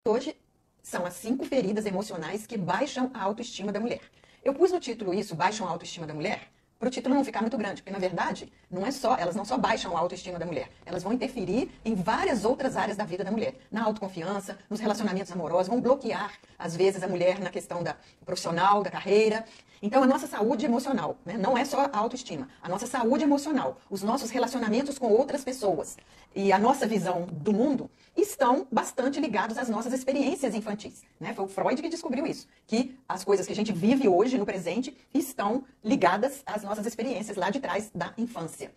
Hoje são as 5 feridas emocionais que baixam a autoestima da mulher. Eu pus no título isso, baixam a autoestima da mulher, para o título não ficar muito grande, porque na verdade elas não só baixam a autoestima da mulher, elas vão interferir em várias outras áreas da vida da mulher, na autoconfiança, nos relacionamentos amorosos, vão bloquear às vezes a mulher na questão da profissional, da carreira. Então a nossa saúde emocional, né, não é só a autoestima, a nossa saúde emocional, os nossos relacionamentos com outras pessoas e a nossa visão do mundo estão bastante ligados às nossas experiências infantis, né? Foi o Freud que descobriu isso, que as coisas que a gente vive hoje no presente estão ligadas às nossas experiências lá de trás da infância.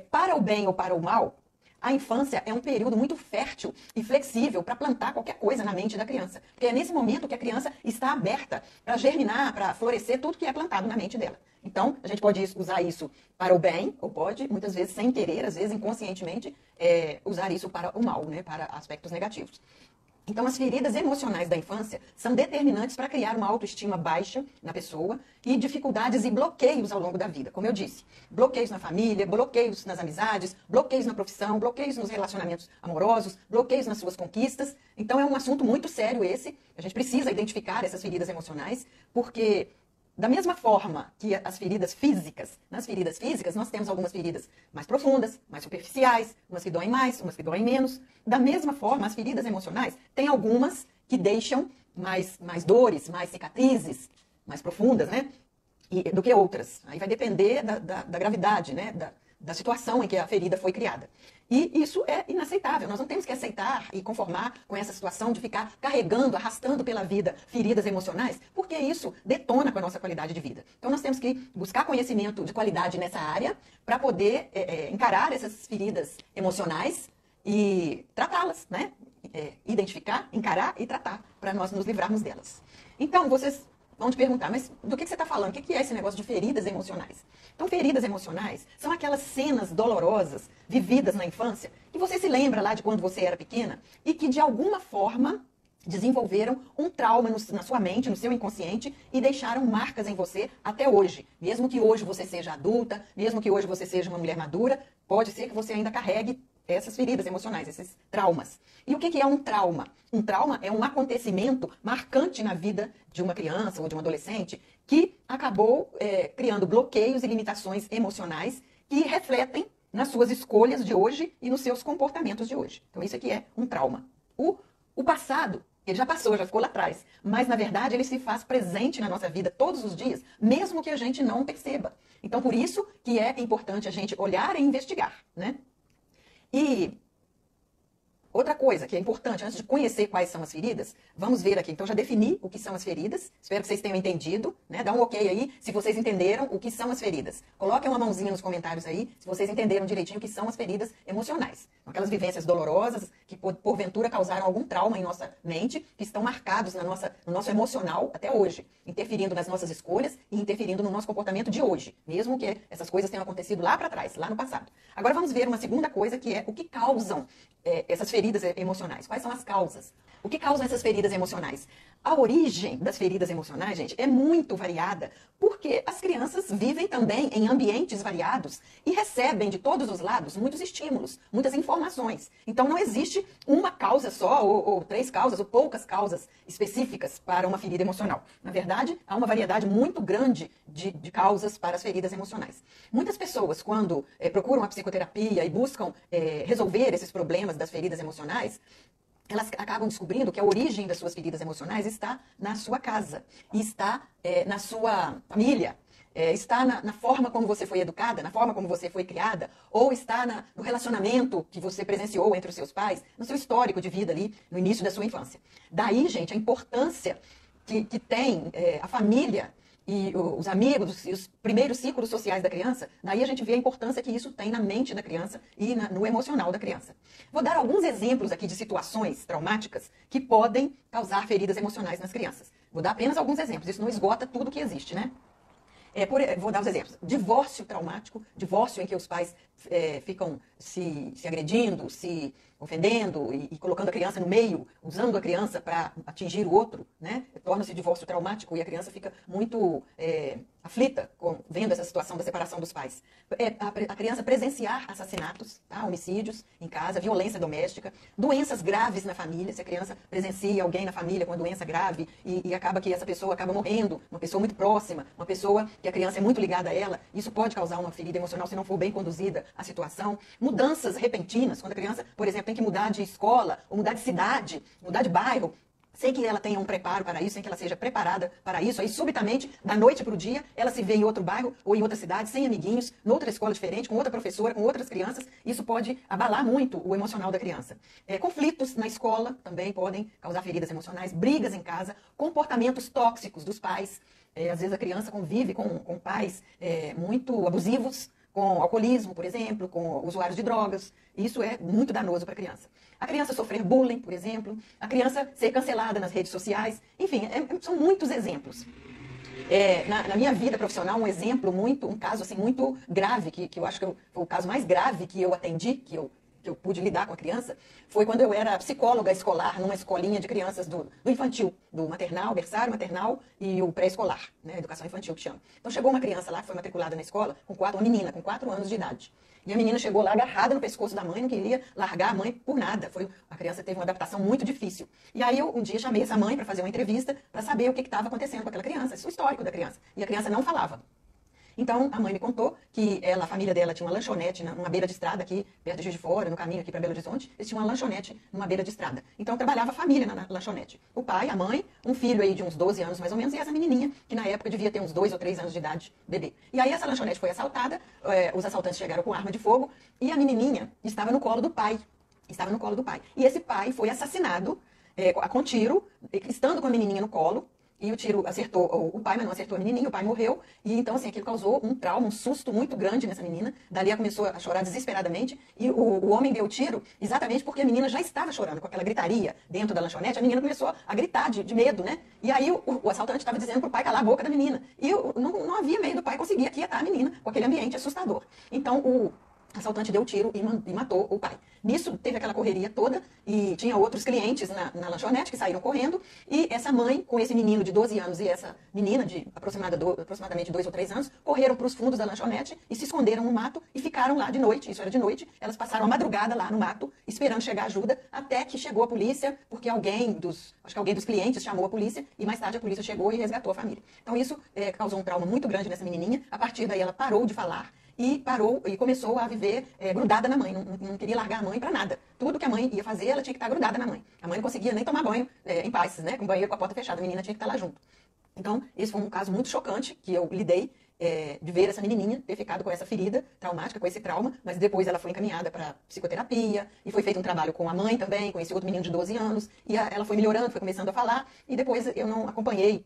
Para o bem ou para o mal, a infância é um período muito fértil e flexível para plantar qualquer coisa na mente da criança. Porque é nesse momento que a criança está aberta para germinar, para florescer tudo que é plantado na mente dela. Então, a gente pode usar isso para o bem, ou pode, muitas vezes, sem querer, às vezes inconscientemente, usar isso para o mal, né, para aspectos negativos. Então, as feridas emocionais da infância são determinantes para criar uma autoestima baixa na pessoa e dificuldades e bloqueios ao longo da vida. Como eu disse, bloqueios na família, bloqueios nas amizades, bloqueios na profissão, bloqueios nos relacionamentos amorosos, bloqueios nas suas conquistas. Então, é um assunto muito sério esse. A gente precisa identificar essas feridas emocionais, porque da mesma forma que as feridas físicas, nas feridas físicas nós temos algumas feridas mais profundas, mais superficiais, umas que doem mais, umas que doem menos. Da mesma forma, as feridas emocionais tem algumas que deixam mais dores, mais cicatrizes, mais profundas, né? Do que outras. Aí vai depender da gravidade, né? Da situação em que a ferida foi criada. E isso é inaceitável. Nós não temos que aceitar e conformar com essa situação de ficar carregando, arrastando pela vida feridas emocionais, porque isso detona com a nossa qualidade de vida. Então nós temos que buscar conhecimento de qualidade nessa área para poder encarar essas feridas emocionais e tratá-las, né? Identificar, encarar e tratar, para nós nos livrarmos delas. Então, vocês vão te perguntar, mas do que você está falando? O que é esse negócio de feridas emocionais? Então, feridas emocionais são aquelas cenas dolorosas vividas na infância que você se lembra lá de quando você era pequena e que, de alguma forma, desenvolveram um trauma na sua mente, no seu inconsciente e deixaram marcas em você até hoje. Mesmo que hoje você seja adulta, mesmo que hoje você seja uma mulher madura, pode ser que você ainda carregue essas feridas emocionais, esses traumas. E o que é um trauma? Um trauma é um acontecimento marcante na vida de uma criança ou de um adolescente que acabou criando bloqueios e limitações emocionais que refletem nas suas escolhas de hoje e nos seus comportamentos de hoje. Então isso aqui é um trauma. O passado, ele já passou, já ficou lá atrás, mas na verdade ele se faz presente na nossa vida todos os dias, mesmo que a gente não perceba. Então por isso que é importante a gente olhar e investigar, né? E outra coisa que é importante, antes de conhecer quais são as feridas, vamos ver aqui. Então, já defini o que são as feridas. Espero que vocês tenham entendido, né? Dá um ok aí se vocês entenderam o que são as feridas. Coloquem uma mãozinha nos comentários aí se vocês entenderam direitinho o que são as feridas emocionais. Aquelas vivências dolorosas que, porventura, causaram algum trauma em nossa mente, que estão marcados no nosso emocional até hoje, interferindo nas nossas escolhas e interferindo no nosso comportamento de hoje, mesmo que essas coisas tenham acontecido lá para trás, lá no passado. Agora vamos ver uma segunda coisa, que é o que causam essas feridas emocionais. Quais são as causas? O que causam essas feridas emocionais? A origem das feridas emocionais, gente, é muito variada, porque as crianças vivem também em ambientes variados e recebem de todos os lados muitos estímulos, muitas informações. Então não existe uma causa só, ou 3 causas, ou poucas causas específicas para uma ferida emocional. Na verdade, há uma variedade muito grande de causas para as feridas emocionais. Muitas pessoas, quando procuram a psicoterapia e buscam resolver esses problemas das feridas emocionais, elas acabam descobrindo que a origem das suas feridas emocionais está na sua casa, está na sua família, está na forma como você foi educada, na forma como você foi criada, ou está no relacionamento que você presenciou entre os seus pais, no seu histórico de vida ali, no início da sua infância. Daí, gente, a importância que tem a família e os amigos e os primeiros círculos sociais da criança, daí a gente vê a importância que isso tem na mente da criança e no emocional da criança. Vou dar alguns exemplos aqui de situações traumáticas que podem causar feridas emocionais nas crianças. Vou dar apenas alguns exemplos, isso não esgota tudo que existe, né? Vou dar os exemplos. Divórcio traumático, divórcio em que os pais ficam se agredindo, se ofendendo e colocando a criança no meio, usando a criança para atingir o outro, né? Torna-se divórcio traumático e a criança fica muito aflita vendo essa situação da separação dos pais. A criança presenciar assassinatos, tá? Homicídios em casa, violência doméstica, doenças graves na família, se a criança presencia alguém na família com uma doença grave e acaba que essa pessoa acaba morrendo, uma pessoa muito próxima, uma pessoa que a criança é muito ligada a ela, isso pode causar uma ferida emocional se não for bem conduzida a situação. Mudanças repentinas, quando a criança, por exemplo, tem que mudar de escola, ou mudar de cidade, mudar de bairro, sem que ela tenha um preparo para isso, sem que ela seja preparada para isso, aí subitamente, da noite para o dia, ela se vê em outro bairro ou em outra cidade, sem amiguinhos, noutra escola diferente, com outra professora, com outras crianças, isso pode abalar muito o emocional da criança. Conflitos na escola também podem causar feridas emocionais, brigas em casa, comportamentos tóxicos dos pais, às vezes a criança convive com pais muito abusivos, com alcoolismo, por exemplo, com usuários de drogas. Isso é muito danoso para a criança. A criança sofrer bullying, por exemplo, a criança ser cancelada nas redes sociais. Enfim, são muitos exemplos. Na minha vida profissional, um caso assim, muito grave, que eu acho que foi o caso mais grave que eu atendi, que eu pude lidar com a criança, foi quando eu era psicóloga escolar numa escolinha de crianças do infantil, do maternal, berçário, maternal e o pré-escolar, né, educação infantil que chama. Então chegou uma criança lá que foi matriculada na escola, uma menina com 4 anos de idade. E a menina chegou lá agarrada no pescoço da mãe, não queria largar a mãe por nada. A criança teve uma adaptação muito difícil. E aí eu um dia chamei essa mãe para fazer uma entrevista para saber o que estava acontecendo com aquela criança, o histórico da criança. E a criança não falava. Então, a mãe me contou que a família dela tinha uma lanchonete numa beira de estrada aqui, perto de Juiz de Fora, no caminho aqui para Belo Horizonte. Eles tinham uma lanchonete numa beira de estrada. Então, trabalhava a família na lanchonete. O pai, a mãe, um filho aí de uns 12 anos mais ou menos, e essa menininha, que na época devia ter uns 2 ou 3 anos de idade, bebê. E aí essa lanchonete foi assaltada, os assaltantes chegaram com arma de fogo, e a menininha estava no colo do pai. Estava no colo do pai. E esse pai foi assassinado com tiro, estando com a menininha no colo. E o tiro acertou o pai, mas não acertou a menininha, o pai morreu. E então, assim, aquilo causou um trauma, um susto muito grande nessa menina. Dali ela começou a chorar desesperadamente. E o homem deu o tiro exatamente porque a menina já estava chorando, com aquela gritaria dentro da lanchonete. A menina começou a gritar de medo, né? E aí o assaltante estava dizendo pro pai calar a boca da menina. E não havia meio do pai conseguir aquietar a menina com aquele ambiente assustador. Então, o assaltante deu o tiro e matou o pai. Nisso, teve aquela correria toda e tinha outros clientes na lanchonete que saíram correndo. E essa mãe, com esse menino de 12 anos e essa menina de aproximadamente 2 ou 3 anos, correram para os fundos da lanchonete e se esconderam no mato e ficaram lá de noite. Isso era de noite. Elas passaram a madrugada lá no mato, esperando chegar ajuda, até que chegou a polícia, porque alguém dos clientes chamou a polícia e mais tarde a polícia chegou e resgatou a família. Então isso causou um trauma muito grande nessa menininha. A partir daí ela parou de falar. E começou a viver grudada na mãe, não queria largar a mãe para nada. Tudo que a mãe ia fazer, ela tinha que estar grudada na mãe. A mãe não conseguia nem tomar banho em paz, né? Com o banheiro com a porta fechada, a menina tinha que estar lá junto. Então, esse foi um caso muito chocante que eu lidei, de ver essa menininha ter ficado com essa ferida traumática, com esse trauma, mas depois ela foi encaminhada para psicoterapia e foi feito um trabalho com a mãe também, com esse outro menino de 12 anos, e ela foi melhorando, foi começando a falar, e depois eu não acompanhei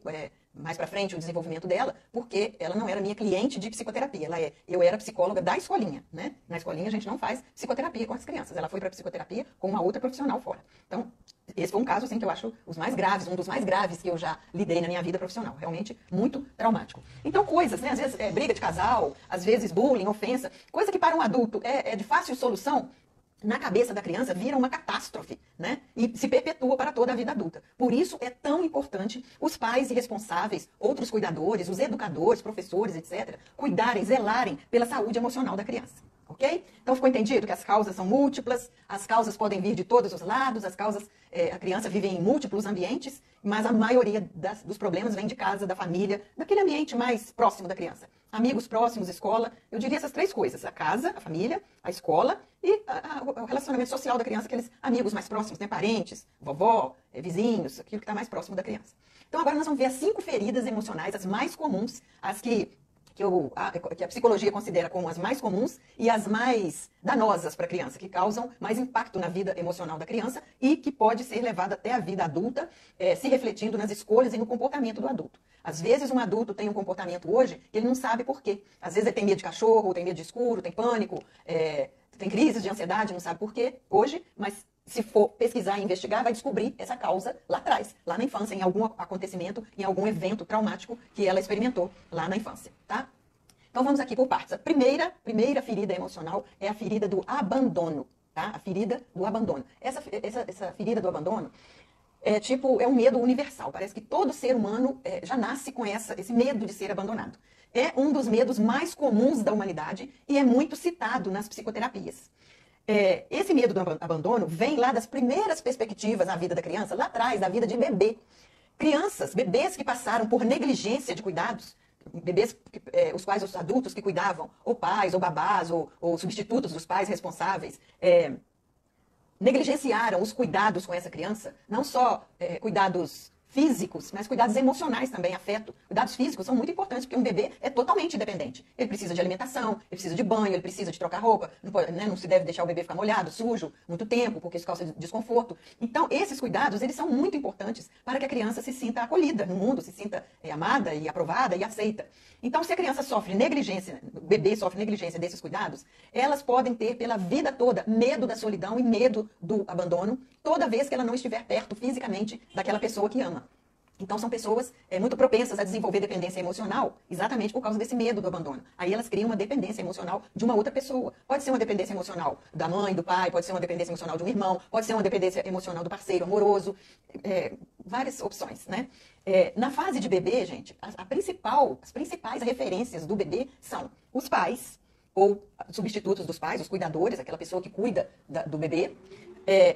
mais para frente o desenvolvimento dela, porque ela não era minha cliente de psicoterapia, eu era psicóloga da escolinha, né? Na escolinha a gente não faz psicoterapia com as crianças, ela foi para psicoterapia com uma outra profissional fora. Então, esse foi um caso assim, que eu acho os mais graves, um dos mais graves que eu já lidei na minha vida profissional, realmente muito traumático. Então, coisas, né? Às vezes briga de casal, às vezes bullying, ofensa, coisa que para um adulto é de fácil solução, na cabeça da criança vira uma catástrofe, né? E se perpetua para toda a vida adulta. Por isso é tão importante os pais e responsáveis, outros cuidadores, os educadores, professores, etc., cuidarem, zelarem pela saúde emocional da criança. Ok? Então ficou entendido que as causas são múltiplas, as causas podem vir de todos os lados, a criança vive em múltiplos ambientes, mas a maioria dos problemas vem de casa, da família, daquele ambiente mais próximo da criança. Amigos próximos, escola, eu diria essas 3 coisas: a casa, a família, a escola e o relacionamento social da criança, aqueles amigos mais próximos, né? Parentes, vovó, vizinhos, aquilo que está mais próximo da criança. Então agora nós vamos ver as 5 feridas emocionais, as mais comuns, as que a psicologia considera como as mais comuns e as mais danosas para a criança, que causam mais impacto na vida emocional da criança e que pode ser levada até a vida adulta, se refletindo nas escolhas e no comportamento do adulto. Às vezes um adulto tem um comportamento hoje que ele não sabe por quê. Às vezes ele tem medo de cachorro, tem medo de escuro, tem pânico, tem crises de ansiedade, não sabe por quê hoje, mas se for pesquisar e investigar, vai descobrir essa causa lá atrás, lá na infância, em algum acontecimento, em algum evento traumático que ela experimentou lá na infância, tá? Então vamos aqui por partes. A primeira ferida emocional é a ferida do abandono, tá? A ferida do abandono. Essa ferida do abandono é um medo universal. Parece que todo ser humano já nasce com esse medo de ser abandonado. É um dos medos mais comuns da humanidade e é muito citado nas psicoterapias. Esse medo do abandono vem lá das primeiras perspectivas na vida da criança, lá atrás, da vida de bebê. Bebês que passaram por negligência de cuidados, bebês os quais os adultos que cuidavam, ou pais, ou babás, ou substitutos dos pais responsáveis, negligenciaram os cuidados com essa criança, não só cuidados físicos, mas cuidados emocionais também, afeto. Cuidados físicos são muito importantes, porque um bebê é totalmente independente. Ele precisa de alimentação, ele precisa de banho, ele precisa de trocar roupa, não se deve deixar o bebê ficar molhado, sujo, muito tempo, porque isso causa desconforto. Então, esses cuidados, eles são muito importantes para que a criança se sinta acolhida no mundo, se sinta amada e aprovada e aceita. Então, se a criança sofre negligência, o bebê sofre negligência desses cuidados, elas podem ter pela vida toda medo da solidão e medo do abandono, toda vez que ela não estiver perto fisicamente daquela pessoa que ama. Então, são pessoas muito propensas a desenvolver dependência emocional, exatamente por causa desse medo do abandono. Aí elas criam uma dependência emocional de uma outra pessoa. Pode ser uma dependência emocional da mãe, do pai, pode ser uma dependência emocional de um irmão, pode ser uma dependência emocional do parceiro amoroso, várias opções, né? Na fase de bebê, gente, as principais referências do bebê são os pais, ou substitutos dos pais, os cuidadores, aquela pessoa que cuida do bebê,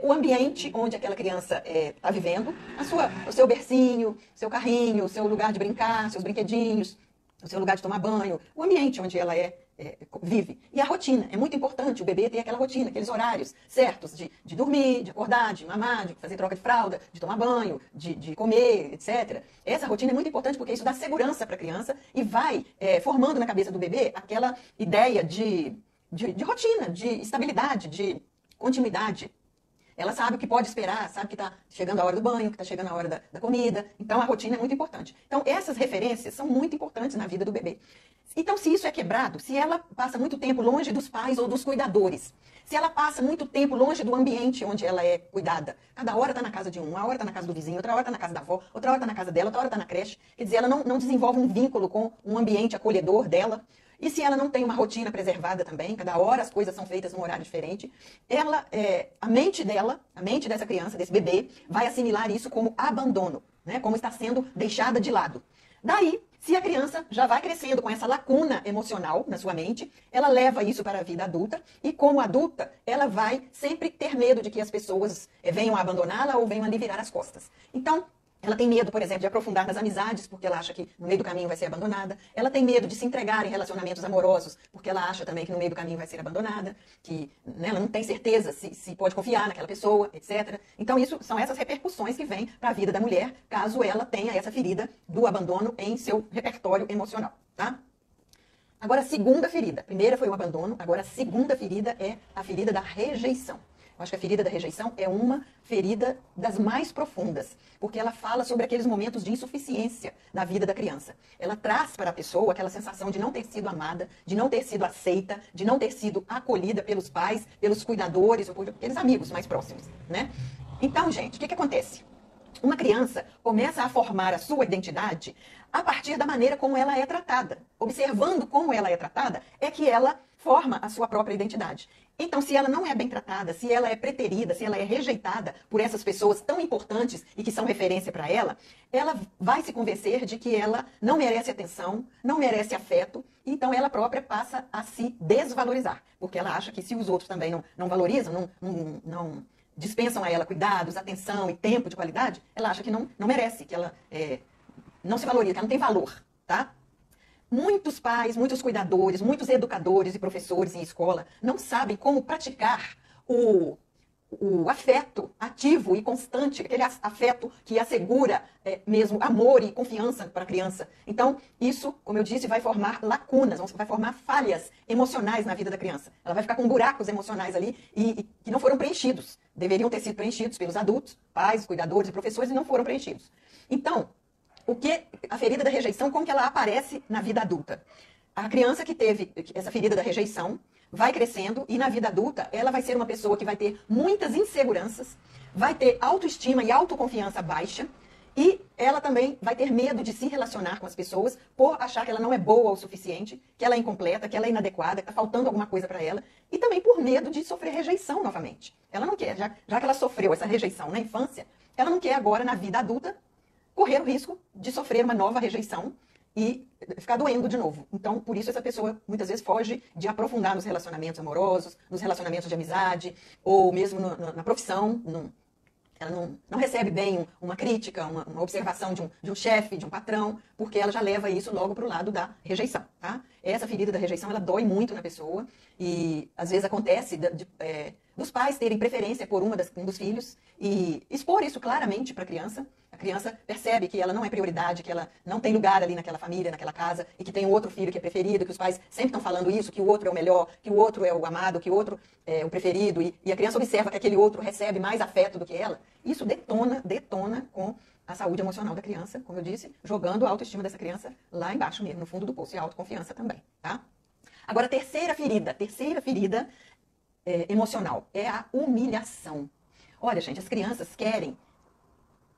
o ambiente onde aquela criança está vivendo, o seu bercinho, seu carrinho, o seu lugar de brincar, seus brinquedinhos, o seu lugar de tomar banho, o ambiente onde ela vive. E a rotina, é muito importante o bebê ter aquela rotina, aqueles horários certos de dormir, de acordar, de mamar, de fazer troca de fralda, de tomar banho, de comer, etc. Essa rotina é muito importante porque isso dá segurança para a criança e vai formando na cabeça do bebê aquela ideia de rotina, de estabilidade, de continuidade. Ela sabe o que pode esperar, sabe que está chegando a hora do banho, que está chegando a hora da comida. Então, a rotina é muito importante. Então, essas referências são muito importantes na vida do bebê. Então, se isso é quebrado, se ela passa muito tempo longe dos pais ou dos cuidadores, se ela passa muito tempo longe do ambiente onde ela é cuidada, cada hora está na casa de uma hora está na casa do vizinho, outra hora está na casa da avó, outra hora está na casa dela, outra hora está na creche. Quer dizer, ela não desenvolve um vínculo com um ambiente acolhedor dela. E se ela não tem uma rotina preservada também, cada hora as coisas são feitas num horário diferente, a mente dessa criança, desse bebê, vai assimilar isso como abandono, né? Como está sendo deixada de lado. Daí, se a criança já vai crescendo com essa lacuna emocional na sua mente, ela leva isso para a vida adulta e, como adulta, ela vai sempre ter medo de que as pessoas venham a abandoná-la ou venham a lhe virar as costas. Então, ela tem medo, por exemplo, de aprofundar nas amizades, porque ela acha que no meio do caminho vai ser abandonada. Ela tem medo de se entregar em relacionamentos amorosos, porque ela acha também que no meio do caminho vai ser abandonada, que ela não tem certeza se pode confiar naquela pessoa, etc. Então, são essas repercussões que vêm para a vida da mulher, caso ela tenha essa ferida do abandono em seu repertório emocional, tá? Agora, a segunda ferida. A primeira foi o abandono, agora a segunda ferida é a ferida da rejeição. Eu acho que a ferida da rejeição é uma ferida das mais profundas, porque ela fala sobre aqueles momentos de insuficiência na vida da criança. Ela traz para a pessoa aquela sensação de não ter sido amada, de não ter sido aceita, de não ter sido acolhida pelos pais, pelos cuidadores, ou por aqueles amigos mais próximos, né? Então, gente, o que acontece? Uma criança começa a formar a sua identidade a partir da maneira como ela é tratada. Observando como ela é tratada, é que ela forma a sua própria identidade. Então, se ela não é bem tratada, se ela é preterida, se ela é rejeitada por essas pessoas tão importantes e que são referência para ela vai se convencer de que ela não merece atenção, não merece afeto, então ela própria passa a se desvalorizar, porque ela acha que se os outros também não valorizam, não dispensam a ela cuidados, atenção e tempo de qualidade, ela acha que não merece, que ela não se valoriza, que ela não tem valor, tá? Muitos pais, muitos cuidadores, muitos educadores e professores em escola não sabem como praticar o afeto ativo e constante, aquele afeto que assegura mesmo amor e confiança para a criança. Então, isso, como eu disse, vai formar lacunas, vai formar falhas emocionais na vida da criança. Ela vai ficar com buracos emocionais ali e que não foram preenchidos. Deveriam ter sido preenchidos pelos adultos, pais, cuidadores e professores, e não foram preenchidos. Então, a ferida da rejeição, como que ela aparece na vida adulta? A criança que teve essa ferida da rejeição vai crescendo e na vida adulta ela vai ser uma pessoa que vai ter muitas inseguranças, vai ter autoestima e autoconfiança baixa E ela também vai ter medo de se relacionar com as pessoas por achar que ela não é boa o suficiente, que ela é incompleta, que ela é inadequada, que está faltando alguma coisa para ela. E também por medo de sofrer rejeição novamente. Ela não quer, já que ela sofreu essa rejeição na infância, ela não quer agora, na vida adulta, correr o risco de sofrer uma nova rejeição e ficar doendo de novo. Então, por isso essa pessoa muitas vezes foge de aprofundar nos relacionamentos amorosos, nos relacionamentos de amizade, ou mesmo na profissão. Ela não recebe bem uma crítica, uma observação de um chefe, de um patrão, porque ela já leva isso logo para o lado da rejeição. Tá? Essa ferida da rejeição, ela dói muito na pessoa e às vezes acontece dos pais terem preferência por um dos filhos e expor isso claramente para a criança. A criança percebe que ela não é prioridade, que ela não tem lugar ali naquela família, naquela casa, e que tem um outro filho que é preferido, que os pais sempre estão falando isso, que o outro é o melhor, que o outro é o amado, que o outro é o preferido, e a criança observa que aquele outro recebe mais afeto do que ela. Isso detona com a saúde emocional da criança, como eu disse, jogando a autoestima dessa criança lá embaixo mesmo, no fundo do poço, e a autoconfiança também, tá? Agora, terceira ferida emocional é a humilhação. Olha, gente, as crianças querem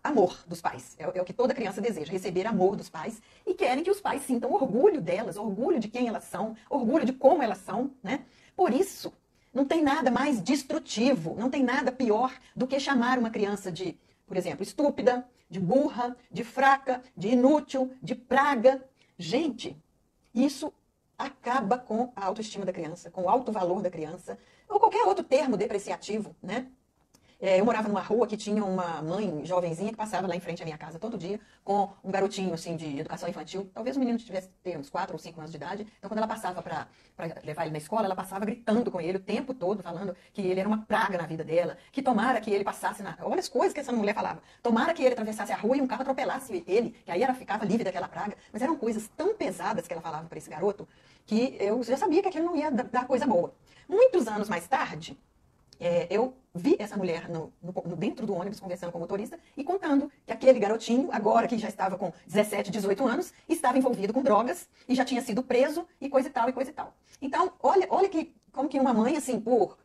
amor dos pais. É o que toda criança deseja, receber amor dos pais. E querem que os pais sintam orgulho delas, orgulho de quem elas são, orgulho de como elas são, né? Por isso, não tem nada mais destrutivo, não tem nada pior do que chamar uma criança de, por exemplo, estúpida, de burra, de fraca, de inútil, de praga. Gente, isso acaba com a autoestima da criança, com o alto valor da criança, ou qualquer outro termo depreciativo, né? Eu morava numa rua que tinha uma mãe jovenzinha que passava lá em frente à minha casa todo dia com um garotinho assim de educação infantil. Talvez o menino tivesse uns 4 ou 5 anos de idade. Então, quando ela passava para levar ele na escola, ela passava gritando com ele o tempo todo, falando que ele era uma praga na vida dela, que tomara que ele passasse na... Olha as coisas que essa mulher falava. Tomara que ele atravessasse a rua e um carro atropelasse ele, que aí ela ficava livre daquela praga. Mas eram coisas tão pesadas que ela falava para esse garoto que eu já sabia que aquilo não ia dar coisa boa. Muitos anos mais tarde, eu vi essa mulher dentro do ônibus conversando com o motorista e contando que aquele garotinho, agora que já estava com 17, 18 anos, estava envolvido com drogas e já tinha sido preso e coisa e tal, e coisa e tal. Então, olha como que uma mãe, assim, por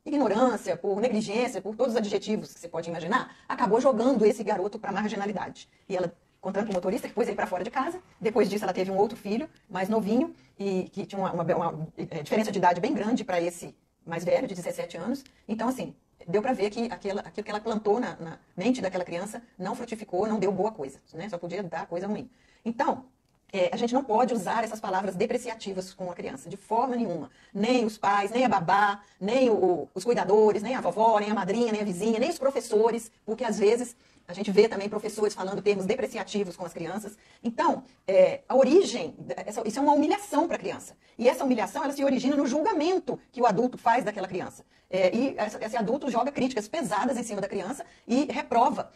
ignorância, por negligência, por todos os adjetivos que você pode imaginar, acabou jogando esse garoto para a marginalidade. E ela, contando com o motorista, que pôs ele para fora de casa. Depois disso, ela teve um outro filho, mais novinho, e que tinha uma diferença de idade bem grande para esse mais velho, de 17 anos. Então, assim, deu para ver que aquilo que ela plantou na mente daquela criança não frutificou, não deu boa coisa, né? Só podia dar coisa ruim. Então, a gente não pode usar essas palavras depreciativas com a criança, de forma nenhuma. Nem os pais, nem a babá, nem os cuidadores, nem a vovó, nem a madrinha, nem a vizinha, nem os professores, porque às vezes a gente vê também professores falando termos depreciativos com as crianças. Então, a origem, isso é uma humilhação para a criança. E essa humilhação, ela se origina no julgamento que o adulto faz daquela criança. E esse adulto joga críticas pesadas em cima da criança e reprova.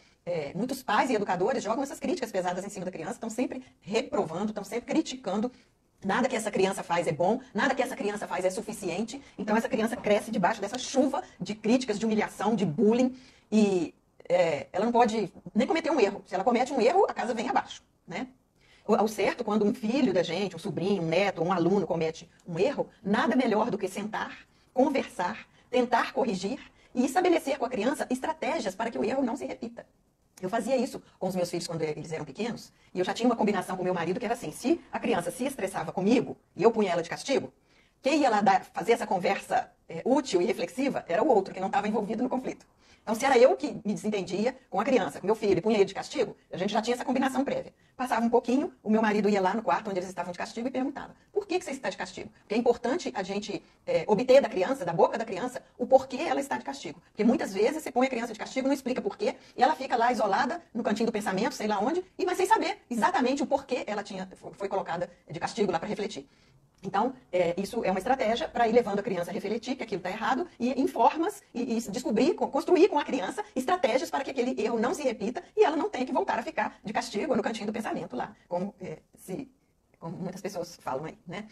Muitos pais e educadores jogam essas críticas pesadas em cima da criança, estão sempre reprovando, estão sempre criticando. Nada que essa criança faz é bom, nada que essa criança faz é suficiente. Então, essa criança cresce debaixo dessa chuva de críticas, de humilhação, de bullying. E ela não pode nem cometer um erro. Se ela comete um erro, a casa vem abaixo, né? Ao certo, quando um filho da gente, um sobrinho, um neto, um aluno comete um erro, nada melhor do que sentar, conversar, tentar corrigir e estabelecer com a criança estratégias para que o erro não se repita. Eu fazia isso com os meus filhos quando eles eram pequenos, e eu já tinha uma combinação com o meu marido que era assim: se a criança se estressava comigo e eu punha ela de castigo, quem ia lá fazer essa conversa útil e reflexiva era o outro, que não estava envolvido no conflito. Então, se era eu que me desentendia com a criança, com meu filho, e punha ele de castigo, a gente já tinha essa combinação prévia. Passava um pouquinho, o meu marido ia lá no quarto onde eles estavam de castigo e perguntava: por que você está de castigo? Porque é importante a gente obter da criança, da boca da criança, o porquê ela está de castigo. Porque muitas vezes você põe a criança de castigo, não explica porquê, e ela fica lá isolada, no cantinho do pensamento, sei lá onde, mas sem saber exatamente o porquê ela foi colocada de castigo lá para refletir. Então, isso é uma estratégia para ir levando a criança a refletir que aquilo está errado e em formas e descobrir, construir com a criança estratégias para que aquele erro não se repita e ela não tenha que voltar a ficar de castigo no cantinho do pensamento lá, como muitas pessoas falam aí, né?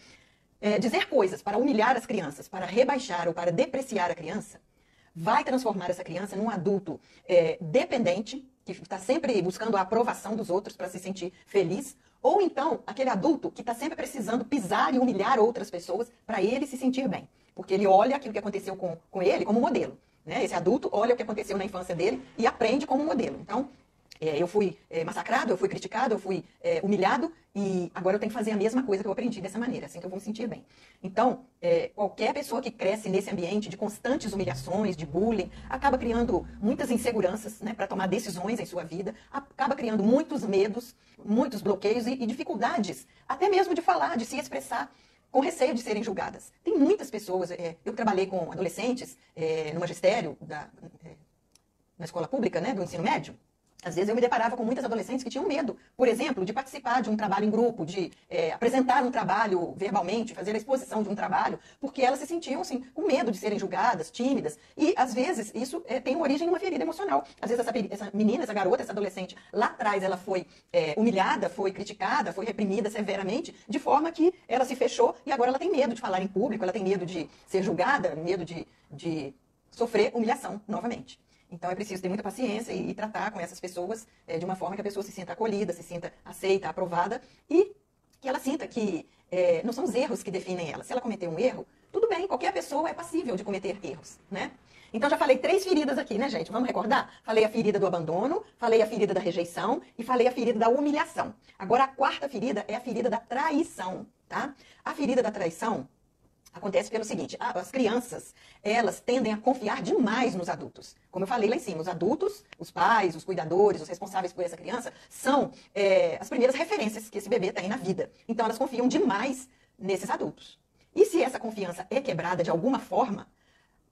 Dizer coisas para humilhar as crianças, para rebaixar ou para depreciar a criança, vai transformar essa criança num adulto dependente, que está sempre buscando a aprovação dos outros para se sentir feliz, ou então aquele adulto que está sempre precisando pisar e humilhar outras pessoas para ele se sentir bem. Porque ele olha aquilo que aconteceu com ele como modelo, né? Esse adulto olha o que aconteceu na infância dele e aprende como modelo. Então, Eu fui massacrado, eu fui criticado, eu fui humilhado e agora eu tenho que fazer a mesma coisa que eu aprendi dessa maneira, assim que eu vou me sentir bem. Então, qualquer pessoa que cresce nesse ambiente de constantes humilhações, de bullying, acaba criando muitas inseguranças, né, para tomar decisões em sua vida, acaba criando muitos medos, muitos bloqueios e dificuldades, até mesmo de falar, de se expressar, com receio de serem julgadas. Tem muitas pessoas, eu trabalhei com adolescentes no magistério na escola pública, né, do ensino médio. Às vezes eu me deparava com muitas adolescentes que tinham medo, por exemplo, de participar de um trabalho em grupo, de apresentar um trabalho verbalmente, fazer a exposição de um trabalho, porque elas se sentiam assim, com medo de serem julgadas, tímidas. E às vezes isso tem uma origem em uma ferida emocional. Às vezes essa menina, essa garota, essa adolescente, lá atrás ela foi humilhada, foi criticada, foi reprimida severamente, de forma que ela se fechou e agora ela tem medo de falar em público, ela tem medo de ser julgada, medo de sofrer humilhação novamente. Então é preciso ter muita paciência e tratar com essas pessoas de uma forma que a pessoa se sinta acolhida, se sinta aceita, aprovada e que ela sinta que não são os erros que definem ela. Se ela cometer um erro, tudo bem, qualquer pessoa é passível de cometer erros, né? Então já falei 3 feridas aqui, né, gente? Vamos recordar? Falei a ferida do abandono, falei a ferida da rejeição e falei a ferida da humilhação. Agora a 4ª ferida é a ferida da traição, tá? A ferida da traição acontece pelo seguinte, as crianças, elas tendem a confiar demais nos adultos. Como eu falei lá em cima, os adultos, os pais, os cuidadores, os responsáveis por essa criança, são as primeiras referências que esse bebê tem na vida. Então elas confiam demais nesses adultos. E se essa confiança é quebrada de alguma forma,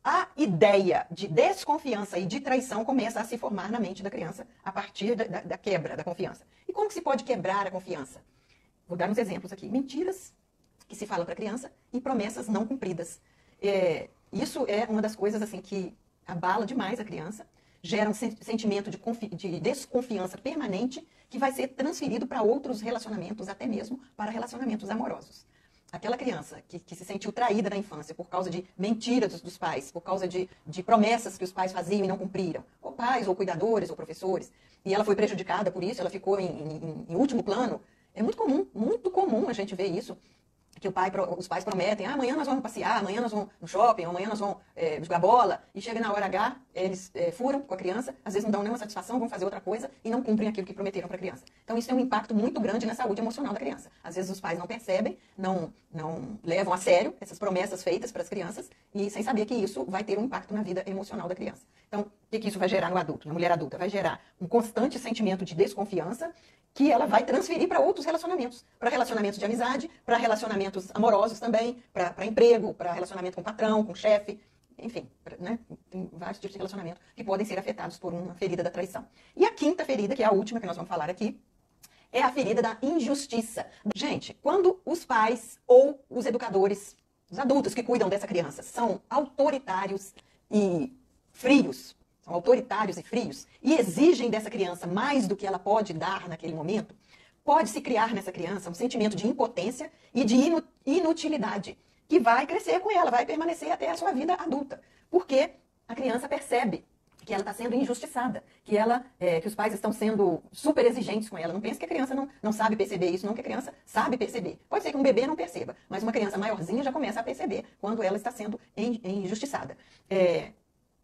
a ideia de desconfiança e de traição começa a se formar na mente da criança a partir da quebra da confiança. E como que se pode quebrar a confiança? Vou dar uns exemplos aqui. Mentiras que se fala para a criança e promessas não cumpridas. Isso é uma das coisas assim que abala demais a criança, gera um sentimento de desconfiança permanente que vai ser transferido para outros relacionamentos, até mesmo para relacionamentos amorosos. Aquela criança que se sentiu traída na infância por causa de mentiras dos pais, por causa de promessas que os pais faziam e não cumpriram, ou pais, ou cuidadores, ou professores, e ela foi prejudicada por isso, ela ficou em último plano. É muito comum a gente ver isso. Que os pais prometem, amanhã nós vamos passear, amanhã nós vamos no shopping, amanhã nós vamos jogar bola, e chega na hora H, eles furam com a criança, às vezes não dão nenhuma satisfação, vão fazer outra coisa e não cumprem aquilo que prometeram para a criança. Então isso tem um impacto muito grande na saúde emocional da criança. Às vezes os pais não percebem, não levam a sério essas promessas feitas para as crianças, e sem saber que isso vai ter um impacto na vida emocional da criança. Então, o que isso vai gerar no adulto, na mulher adulta? Vai gerar um constante sentimento de desconfiança, que ela vai transferir para outros relacionamentos, para relacionamentos de amizade, para relacionamentos amorosos também, para emprego, para relacionamento com o patrão, com o chefe, enfim, né? Tem vários tipos de relacionamento que podem ser afetados por uma ferida da traição. E a 5ª ferida, que é a última que nós vamos falar aqui, é a ferida da injustiça. Gente, quando os pais ou os educadores, os adultos que cuidam dessa criança, são autoritários e frios, são autoritários e frios, e exigem dessa criança mais do que ela pode dar naquele momento, pode-se criar nessa criança um sentimento de impotência e de inutilidade, que vai crescer com ela, vai permanecer até a sua vida adulta. Porque a criança percebe que ela está sendo injustiçada, que os pais estão sendo super exigentes com ela. Não pense que a criança não sabe perceber isso, não, que a criança sabe perceber. Pode ser que um bebê não perceba, mas uma criança maiorzinha já começa a perceber quando ela está sendo injustiçada.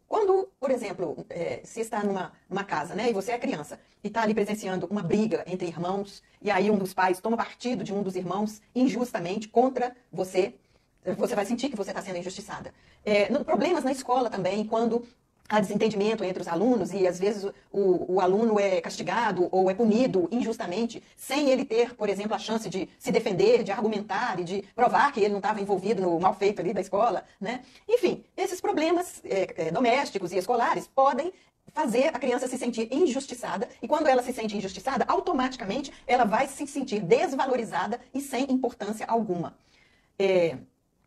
Quando, por exemplo, se está numa casa, né, e você é criança, e está ali presenciando uma briga entre irmãos, e aí um dos pais toma partido de um dos irmãos injustamente contra você, você vai sentir que você está sendo injustiçada. Problemas na escola também, quando há desentendimento entre os alunos e às vezes o aluno é castigado ou é punido injustamente, sem ele ter, por exemplo, a chance de se defender, de argumentar e de provar que ele não estava envolvido no mal feito ali da escola, né? Enfim, esses problemas domésticos e escolares podem fazer a criança se sentir injustiçada, e quando ela se sente injustiçada, automaticamente ela vai se sentir desvalorizada e sem importância alguma.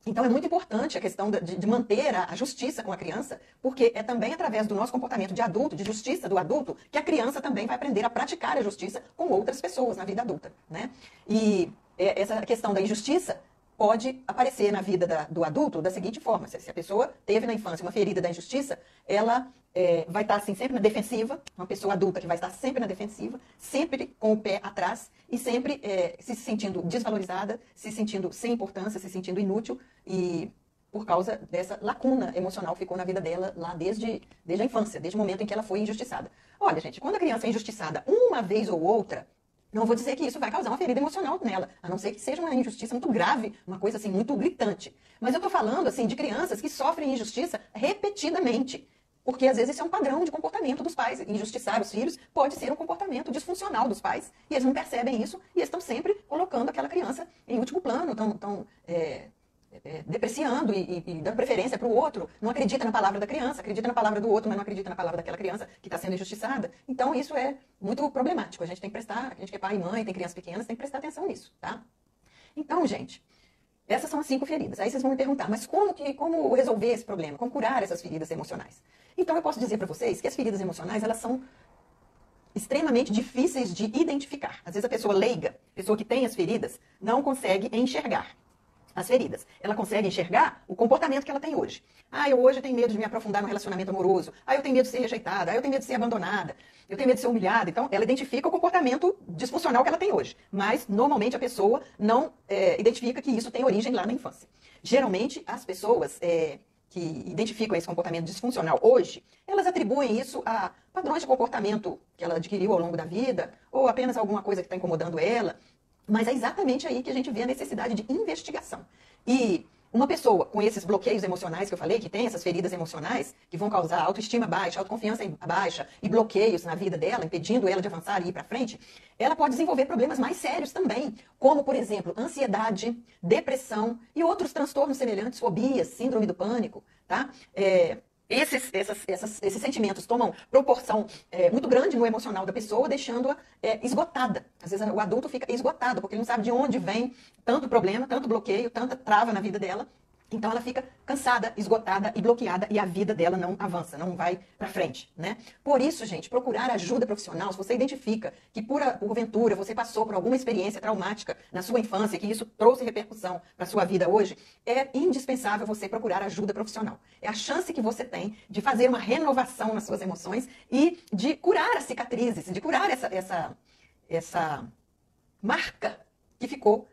Então é muito importante a questão de manter a justiça com a criança, porque é também através do nosso comportamento de adulto, de justiça do adulto, que a criança também vai aprender a praticar a justiça com outras pessoas na vida adulta, né? E essa questão da injustiça pode aparecer na vida do adulto da seguinte forma: se a pessoa teve na infância uma ferida da injustiça, ela vai estar assim, sempre na defensiva, uma pessoa adulta que vai estar sempre na defensiva, sempre com o pé atrás e sempre se sentindo desvalorizada, se sentindo sem importância, se sentindo inútil, e por causa dessa lacuna emocional que ficou na vida dela lá desde a infância, desde o momento em que ela foi injustiçada. Olha, gente, quando a criança é injustiçada uma vez ou outra, não vou dizer que isso vai causar uma ferida emocional nela, a não ser que seja uma injustiça muito grave, uma coisa assim muito gritante. Mas eu tô falando assim de crianças que sofrem injustiça repetidamente. Porque às vezes isso é um padrão de comportamento dos pais. Injustiçar os filhos pode ser um comportamento disfuncional dos pais. E eles não percebem isso e eles estão sempre colocando aquela criança em último plano, estão depreciando e dando preferência para o outro. Não acredita na palavra da criança, acredita na palavra do outro, mas não acredita na palavra daquela criança que está sendo injustiçada. Então isso é muito problemático. A gente tem que prestar, a gente que é pai e mãe, tem crianças pequenas, tem que prestar atenção nisso, tá? Então, gente, essas são as 5 feridas. Aí vocês vão me perguntar, mas como resolver esse problema? Como curar essas feridas emocionais? Então eu posso dizer para vocês que as feridas emocionais, elas são extremamente difíceis de identificar. Às vezes a pessoa leiga, pessoa que tem as feridas, não consegue enxergar as feridas. Ela consegue enxergar o comportamento que ela tem hoje. Eu hoje tenho medo de me aprofundar no relacionamento amoroso. Eu tenho medo de ser rejeitada. Eu tenho medo de ser abandonada. Eu tenho medo de ser humilhada. Então, ela identifica o comportamento disfuncional que ela tem hoje. Mas, normalmente, a pessoa não identifica que isso tem origem lá na infância. Geralmente, as pessoas que identificam esse comportamento disfuncional hoje, elas atribuem isso a padrões de comportamento que ela adquiriu ao longo da vida, ou apenas alguma coisa que está incomodando ela. Mas é exatamente aí que a gente vê a necessidade de investigação. E uma pessoa com esses bloqueios emocionais que eu falei, que tem essas feridas emocionais, que vão causar autoestima baixa, autoconfiança baixa e bloqueios na vida dela, impedindo ela de avançar e ir para frente, ela pode desenvolver problemas mais sérios também, como, por exemplo, ansiedade, depressão e outros transtornos semelhantes, fobias, síndrome do pânico, tá? Esses sentimentos tomam proporção muito grande no emocional da pessoa, deixando-a esgotada. Às vezes o adulto fica esgotado, porque ele não sabe de onde vem tanto problema, tanto bloqueio, tanta trava na vida dela. Então ela fica cansada, esgotada e bloqueada e a vida dela não avança, não vai para frente, né? Por isso, gente, procurar ajuda profissional, se você identifica que porventura você passou por alguma experiência traumática na sua infância, que isso trouxe repercussão para sua vida hoje, é indispensável você procurar ajuda profissional. É a chance que você tem de fazer uma renovação nas suas emoções e de curar as cicatrizes, de curar essa marca que ficou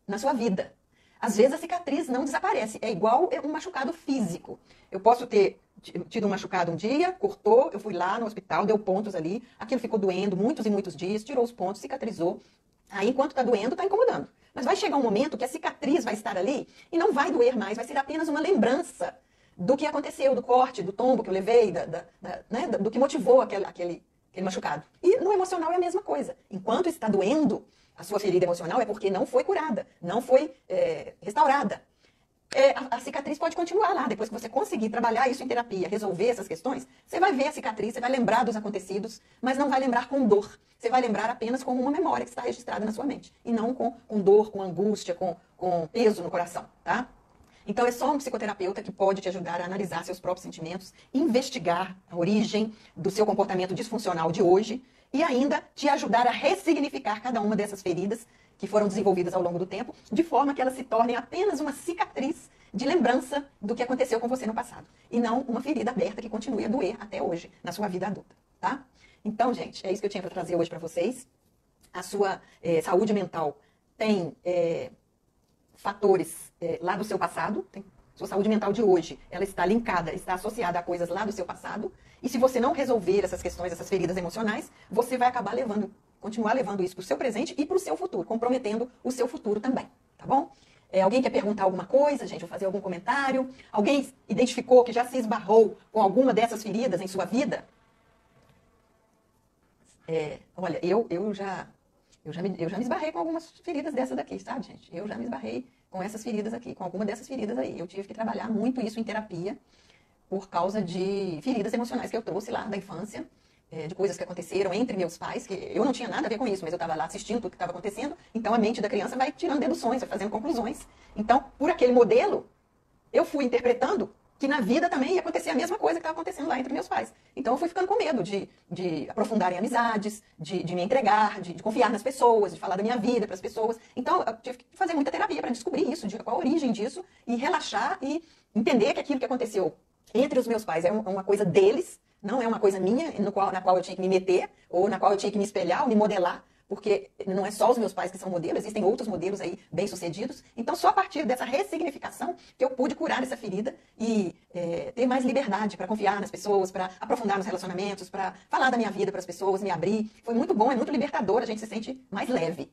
na sua vida. Às vezes a cicatriz não desaparece, é igual um machucado físico. Eu posso ter tido um machucado um dia, cortou, eu fui lá no hospital, deu pontos ali, aquilo ficou doendo muitos e muitos dias, tirou os pontos, cicatrizou. Aí enquanto está doendo, está incomodando. Mas vai chegar um momento que a cicatriz vai estar ali e não vai doer mais, vai ser apenas uma lembrança do que aconteceu, do corte, do tombo que eu levei, do que motivou aquele machucado. E no emocional é a mesma coisa. Enquanto está doendo, a sua ferida emocional é porque não foi curada, não foi restaurada. A cicatriz pode continuar lá. Depois que você conseguir trabalhar isso em terapia, resolver essas questões, você vai ver a cicatriz, você vai lembrar dos acontecidos, mas não vai lembrar com dor. Você vai lembrar apenas como uma memória que está registrada na sua mente. E não com dor, com angústia, com peso no coração, tá? Então é só um psicoterapeuta que pode te ajudar a analisar seus próprios sentimentos, investigar a origem do seu comportamento disfuncional de hoje, e ainda te ajudar a ressignificar cada uma dessas feridas que foram desenvolvidas ao longo do tempo, de forma que elas se tornem apenas uma cicatriz de lembrança do que aconteceu com você no passado. E não uma ferida aberta que continue a doer até hoje, na sua vida adulta, tá? Então, gente, é isso que eu tinha para trazer hoje para vocês. A sua saúde mental tem fatores lá do seu passado, sua saúde mental de hoje, ela está linkada, está associada a coisas lá do seu passado. E se você não resolver essas questões, essas feridas emocionais, você vai acabar continuar levando isso para o seu presente e para o seu futuro, comprometendo o seu futuro também, tá bom? Alguém quer perguntar alguma coisa, gente, ou fazer algum comentário? Alguém identificou que já se esbarrou com alguma dessas feridas em sua vida? Olha, eu já me esbarrei com algumas feridas dessas daqui, sabe, gente? Eu já me esbarrei com essas feridas aqui, com alguma dessas feridas aí. Eu tive que trabalhar muito isso em terapia por causa de feridas emocionais que eu trouxe lá da infância, de coisas que aconteceram entre meus pais, que eu não tinha nada a ver com isso, mas eu estava lá assistindo tudo que estava acontecendo, então a mente da criança vai tirando deduções, vai fazendo conclusões. Então, por aquele modelo, eu fui interpretando que na vida também ia acontecer a mesma coisa que estava acontecendo lá entre meus pais. Então eu fui ficando com medo de aprofundar em amizades, de me entregar, de confiar nas pessoas, de falar da minha vida para as pessoas. Então eu tive que fazer muita terapia para descobrir isso, de qual a origem disso, e relaxar e entender que aquilo que aconteceu entre os meus pais é uma coisa deles, não é uma coisa minha, na qual eu tinha que me meter, ou na qual eu tinha que me espelhar, ou me modelar, porque não é só os meus pais que são modelos, existem outros modelos aí bem-sucedidos. Então, só a partir dessa ressignificação que eu pude curar essa ferida e ter mais liberdade para confiar nas pessoas, para aprofundar nos relacionamentos, para falar da minha vida para as pessoas, me abrir. Foi muito bom, é muito libertador, a gente se sente mais leve.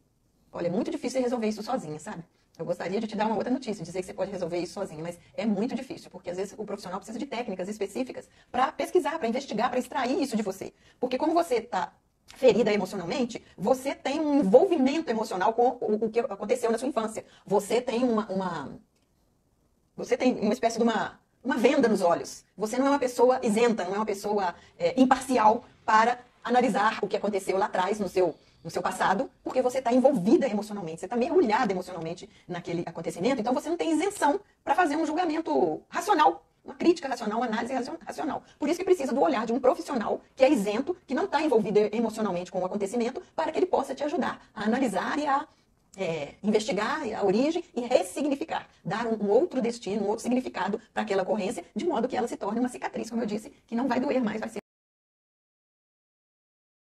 Olha, é muito difícil resolver isso sozinha, sabe? Eu gostaria de te dar uma outra notícia, dizer que você pode resolver isso sozinha, mas é muito difícil, porque às vezes o profissional precisa de técnicas específicas para pesquisar, para investigar, para extrair isso de você. Porque como você está ferida emocionalmente, você tem um envolvimento emocional com o que aconteceu na sua infância. Você tem você tem uma espécie de uma venda nos olhos. Você não é uma pessoa isenta, não é uma pessoa imparcial para analisar o que aconteceu lá atrás no seu passado, porque você está envolvida emocionalmente, você está mergulhada emocionalmente naquele acontecimento, então você não tem isenção para fazer um julgamento racional, uma crítica racional, uma análise racional. Por isso que precisa do olhar de um profissional que é isento, que não está envolvido emocionalmente com o acontecimento, para que ele possa te ajudar a analisar e a investigar a origem e ressignificar, dar um outro destino, um outro significado para aquela ocorrência, de modo que ela se torne uma cicatriz, como eu disse, que não vai doer mais, vai ser